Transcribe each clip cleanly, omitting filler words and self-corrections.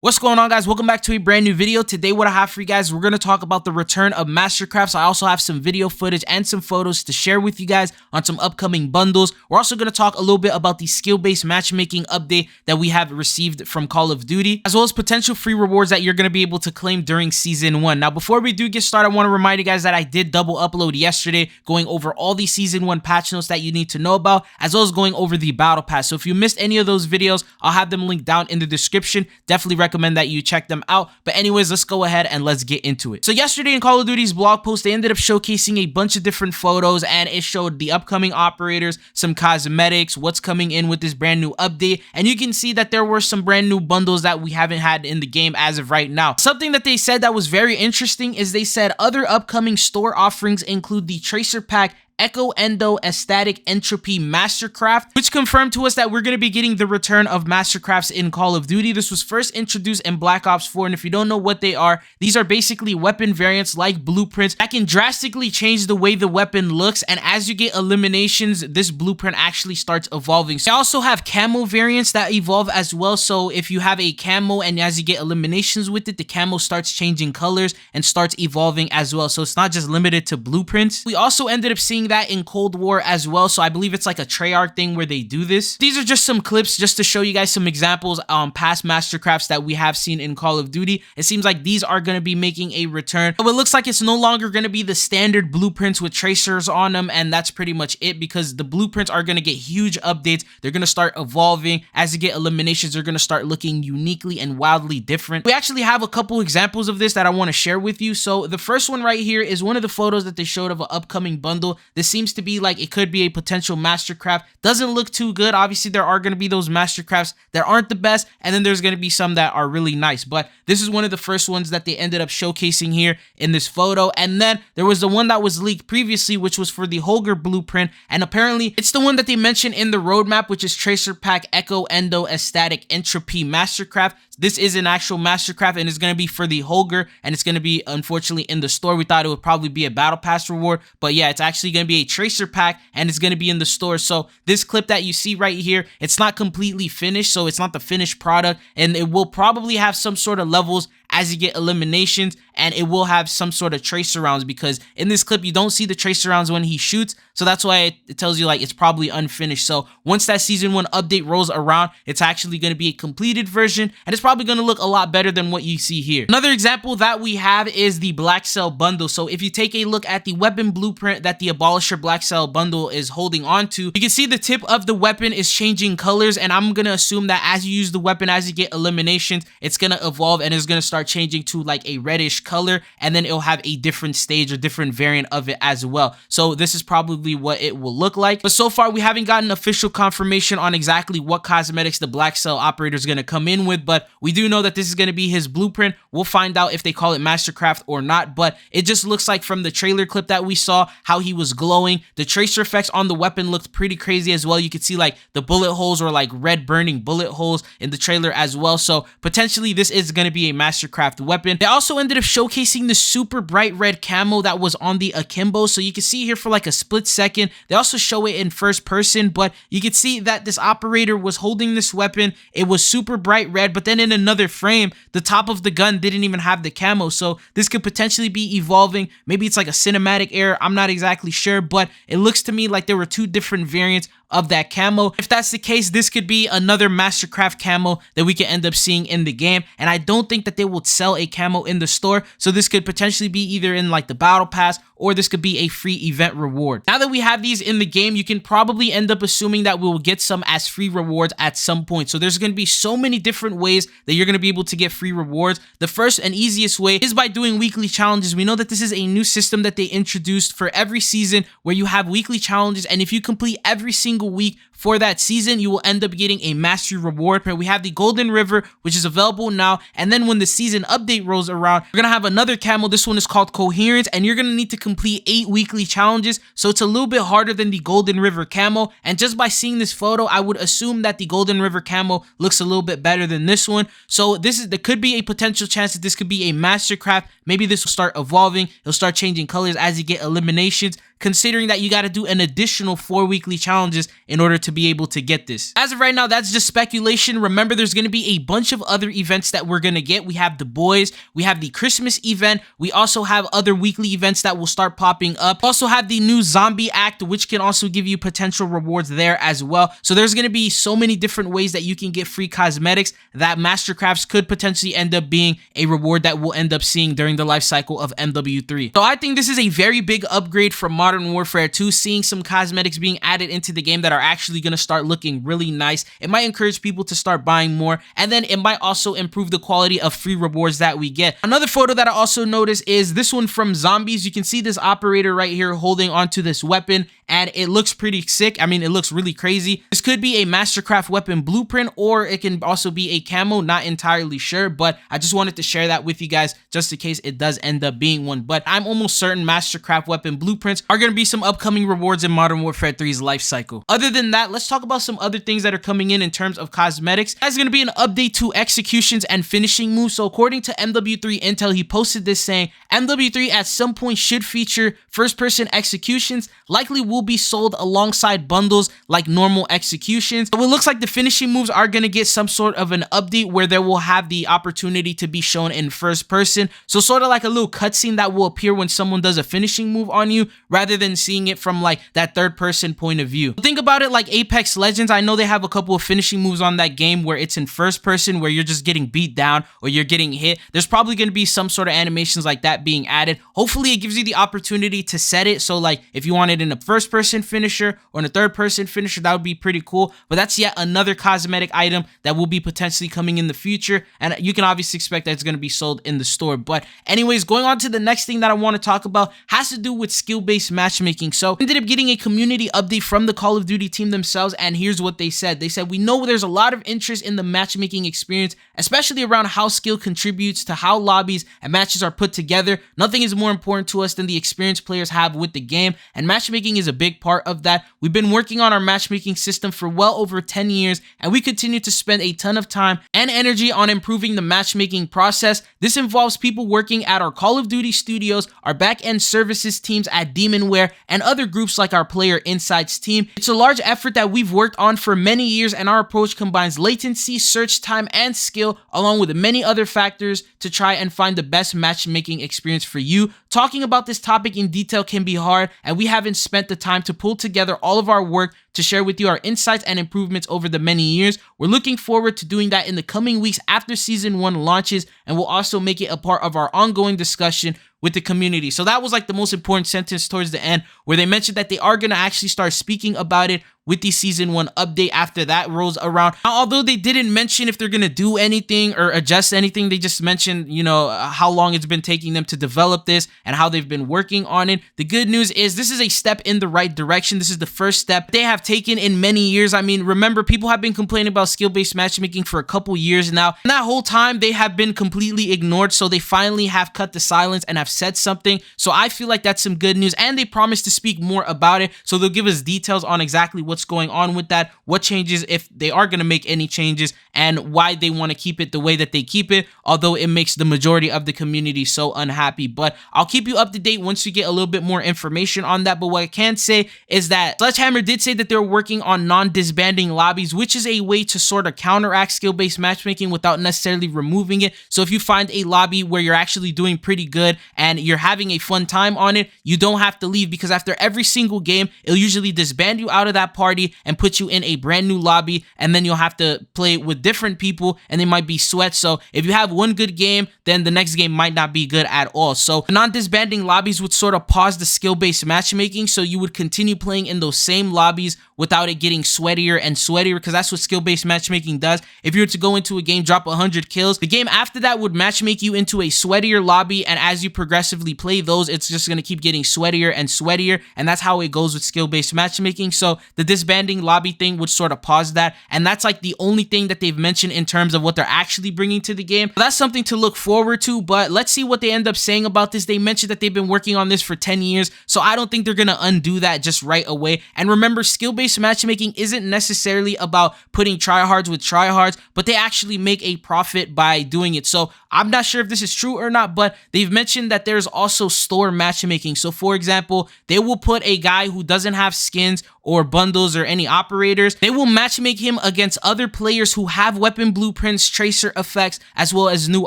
What's going on, guys? Welcome back to a brand new video. Today what I have for you guys, we're going to talk about the return of Mastercrafts. I also have some video footage and some photos to share with you guys on some upcoming bundles. We're also going to talk a little bit about the skill-based matchmaking update that we have received from Call of Duty, as well as potential free rewards that you're going to be able to claim during Season 1. Now, before we do get started, I want to remind you guys that I did double upload yesterday, going over all the Season 1 patch notes that you need to know about, as well as going over the Battle Pass. So if you missed any of those videos, I'll have them linked down in the description. Definitely recommend that you check them out. But anyways, let's go ahead and let's get into it. So yesterday in Call of Duty's blog post, they ended up showcasing a bunch of different photos, and it showed the upcoming operators, some cosmetics, what's coming in with this brand new update, and you can see that there were some brand new bundles that we haven't had in the game as of right now. Something that they said that was very interesting is they said other upcoming store offerings include the Tracer Pack Echo Endo Static Entropy Mastercraft, which confirmed to us that we're going to be getting the return of Mastercrafts in Call of Duty. This was first introduced in Black Ops 4, and if you don't know what they are, these are basically weapon variants like blueprints that can drastically change the way the weapon looks, and as you get eliminations, this blueprint actually starts evolving. So they also have camo variants that evolve as well, so if you have a camo and as you get eliminations with it, the camo starts changing colors and starts evolving as well, so it's not just limited to blueprints. We also ended up seeing that in Cold War as well, so I believe it's like a Treyarch thing where they do this. These are just some clips just to show you guys some examples past Mastercrafts that we have seen in Call of Duty. It seems like these are going to be making a return, but it looks like it's no longer going to be the standard blueprints with tracers on them, and that's pretty much it, because the blueprints are going to get huge updates. They're going to start evolving. As you get eliminations, they're going to start looking uniquely and wildly different. We actually have a couple examples of this that I want to share with you. So the first one right here is one of the photos that they showed of an upcoming bundle. This seems to be like it could be a potential Mastercraft. Doesn't look too good. Obviously, there are going to be those Mastercrafts that aren't the best, and then there's going to be some that are really nice. But this is one of the first ones that they ended up showcasing here in this photo. And then there was the one that was leaked previously, which was for the Holger blueprint, and apparently it's the one that they mentioned in the roadmap, which is Tracer Pack Echo Endo Static Entropy Mastercraft. This is an actual Mastercraft, and it's going to be for the Holger, and it's going to be, unfortunately, in the store. We thought it would probably be a Battle Pass reward, but yeah, it's actually going to be a Tracer Pack, and it's going to be in the store. So this clip that you see right here, it's not completely finished, so it's not the finished product, and it will probably have some sort of levels as you get eliminations, and it will have some sort of tracer rounds, because in this clip you don't see the tracer rounds when he shoots, so that's why it tells you like it's probably unfinished. So once that Season 1 update rolls around, it's actually going to be a completed version, and it's probably going to look a lot better than what you see here. Another example that we have is the Black Cell bundle. So if you take a look at the weapon blueprint that the Abolisher Black Cell bundle is holding on to, you can see the tip of the weapon is changing colors, and I'm going to assume that as you use the weapon, as you get eliminations, it's going to evolve and it's going to start changing to like a reddish color, and then it'll have a different stage or different variant of it as well. So this is probably what it will look like, but so far we haven't gotten official confirmation on exactly what cosmetics the Black Cell operator is going to come in with, but we do know that this is going to be his blueprint. We'll find out if they call it Mastercraft or not, but it just looks like from the trailer clip that we saw how he was glowing. The tracer effects on the weapon looked pretty crazy as well. You could see like the bullet holes or like red burning bullet holes in the trailer as well, so potentially this is going to be a Mastercraft weapon. They also ended up showcasing the super bright red camo that was on the Akimbo, so you can see here for like a split second. They also show it in first person, but you can see that this operator was holding this weapon. It was super bright red, but then in another frame, the top of the gun didn't even have the camo, so this could potentially be evolving. Maybe it's like a cinematic error, I'm not exactly sure, but it looks to me like there were two different variants of that camo. If that's the case, this could be another Mastercraft camo that we can end up seeing in the game, and I don't think that they will sell a camo in the store, so this could potentially be either in like the Battle Pass, or this could be a free event reward. Now that we have these in the game, you can probably end up assuming that we will get some as free rewards at some point. So there's going to be so many different ways that you're going to be able to get free rewards. The first and easiest way is by doing weekly challenges. We know that this is a new system that they introduced for every season, where you have weekly challenges, and if you complete every single week for that season, you will end up getting a mastery reward. We have the Golden River, which is available now, and then when the season update rolls around, you're gonna have another camo. This one is called Coherence, and you're gonna need to complete 8 weekly challenges, so it's a little bit harder than the Golden River camo. And just by seeing this photo, I would assume that the Golden River camo looks a little bit better than this one. So there could be a potential chance that this could be a Mastercraft. Maybe this will start evolving. It'll start changing colors as you get eliminations, considering that you got to do an additional 4 weekly challenges in order to to be able to get this. As of right now, that's just speculation. Remember, there's going to be a bunch of other events that we're going to get. We have the boys, we have the Christmas event, we also have other weekly events that will start popping up. Also have the new zombie act, which can also give you potential rewards there as well. So there's going to be so many different ways that you can get free cosmetics that Mastercrafts could potentially end up being a reward that we'll end up seeing during the life cycle of MW3. So I think this is a very big upgrade from Modern Warfare 2, seeing some cosmetics being added into the game that are actually going to start looking really nice. It might encourage people to start buying more, and then it might also improve the quality of free rewards that we get. Another photo that I also noticed is this one from Zombies. You can see this operator right here holding onto this weapon, and it looks pretty sick. I mean, it looks really crazy. This could be a Mastercraft weapon blueprint, or it can also be a camo, not entirely sure, but I just wanted to share that with you guys just in case it does end up being one. But I'm almost certain Mastercraft weapon blueprints are going to be some upcoming rewards in Modern Warfare 3's life cycle. Other than that, let's talk about some other things that are coming in terms of cosmetics. There's going to be an update to executions and finishing moves. So according to MW3 Intel, he posted this saying MW3 at some point should feature first-person executions, likely will be sold alongside bundles like normal executions. So it looks like the finishing moves are going to get some sort of an update where they will have the opportunity to be shown in first person. So sort of like a little cutscene that will appear when someone does a finishing move on you, rather than seeing it from like that third person point of view. Think about it like Apex Legends. I know they have a couple of finishing moves on that game where it's in first person, where you're just getting beat down or you're getting hit. There's probably going to be some sort of animations like that being added. Hopefully it gives you the opportunity to set it. So like if you want it in a first person finisher or in a third person finisher, that would be pretty cool. But that's yet another cosmetic item that will be potentially coming in the future, and you can obviously expect that it's going to be sold in the store. But anyways, going on to the next thing that I want to talk about has to do with skill-based matchmaking. So ended up getting a community update from the Call of Duty team themselves, and here's what they said. They said, we know there's a lot of interest in the matchmaking experience, especially around how skill contributes to how lobbies and matches are put together. Nothing is more important to us than the experience players have with the game, and matchmaking is a big part of that. We've been working on our matchmaking system for well over 10 years, and we continue to spend a ton of time and energy on improving the matchmaking process. This involves people working at our Call of Duty studios, our back-end services teams at Demonware, and other groups like our Player Insights team. It's a large effort that we've worked on for many years, and our approach combines latency, search time, and skill, along with many other factors to try and find the best matchmaking experience for you. Talking about this topic in detail can be hard, and we haven't spent the time to pull together all of our work to share with you our insights and improvements over the many years. We're looking forward to doing that in the coming weeks after Season 1 launches, and we'll also make it a part of our ongoing discussion with the community. So that was like the most important sentence towards the end, where they mentioned that they are going to actually start speaking about it with the Season 1 update after that rolls around. Now, although they didn't mention if they're going to do anything or adjust anything, they just mentioned, you know, how long it's been taking them to develop this and how they've been working on it. The good news is this is a step in the right direction. This is the first step they have taken in many years. I mean, remember, people have been complaining about skill-based matchmaking for a couple years now, and that whole time they have been completely ignored. So they finally have cut the silence and have said something. So I feel like that's some good news, and they promised to speak more about it. So they'll give us details on exactly what's going on with that, what changes, if they are going to make any changes, and why they want to keep it the way that they keep it, although it makes the majority of the community so unhappy. But I'll keep you up to date once we get a little bit more information on that. But what I can say is that Sledgehammer did say that they're working on non-disbanding lobbies, which is a way to sort of counteract skill-based matchmaking without necessarily removing it. So if you find a lobby where you're actually doing pretty good and you're having a fun time on it, you don't have to leave, because after every single game, it'll usually disband you out of that party and put you in a brand new lobby, and then you'll have to play with different people, and they might be sweats. So if you have one good game, then the next game might not be good at all. So non-disbanding lobbies would sort of pause the skill-based matchmaking, so you would continue playing in those same lobbies without it getting sweatier and sweatier, because that's what skill-based matchmaking does. If you were to go into a game, drop 100 kills, the game after that would matchmake you into a sweatier lobby, and as you progressively play those, it's just going to keep getting sweatier and sweatier, and that's how it goes with skill-based matchmaking. So the disbanding lobby thing would sort of pause that, and that's like the only thing that they've mentioned in terms of what they're actually bringing to the game. So that's something to look forward to, but let's see what they end up saying about this. They mentioned that they've been working on this for 10 years, so I don't think they're going to undo that just right away. And remember, skill-based matchmaking isn't necessarily about putting tryhards with tryhards, but they actually make a profit by doing it. So I'm not sure if this is true or not, but they've mentioned that there's also store matchmaking. So for example, they will put a guy who doesn't have skins or bundles or any operators, they will matchmake him against other players who have weapon blueprints, tracer effects, as well as new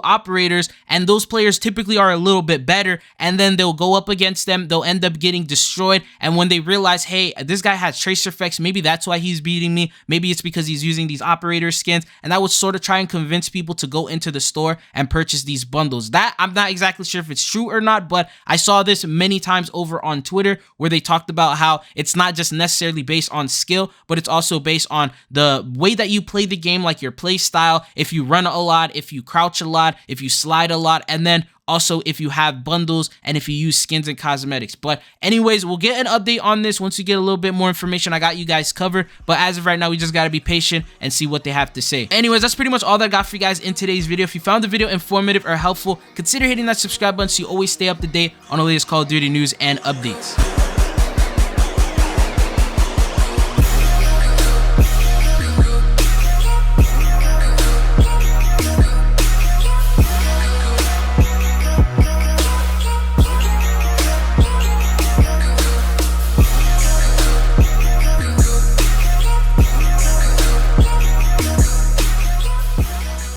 operators, and those players typically are a little bit better, and then they'll go up against them, they'll end up getting destroyed, and when they realize, hey, this guy has tracer effects, maybe that's why he's beating me, maybe it's because he's using these operator skins, and that would sort of try and convince people to go into the store and purchase these bundles. That I'm not exactly sure if it's true or not, but I saw this many times over on Twitter where they talked about how it's not just necessarily based on skill, but it's also based on the way that you play the game, like your play style, if you run a lot, if you crouch a lot, if you slide a lot, and then also if you have bundles and if you use skins and cosmetics. But anyways, we'll get an update on this once we get a little bit more information. I got you guys covered, but as of right now, we just got to be patient and see what they have to say. Anyways, that's pretty much all that I got for you guys in today's video. If you found the video informative or helpful, consider hitting that subscribe button so you always stay up to date on the latest Call of Duty news and updates.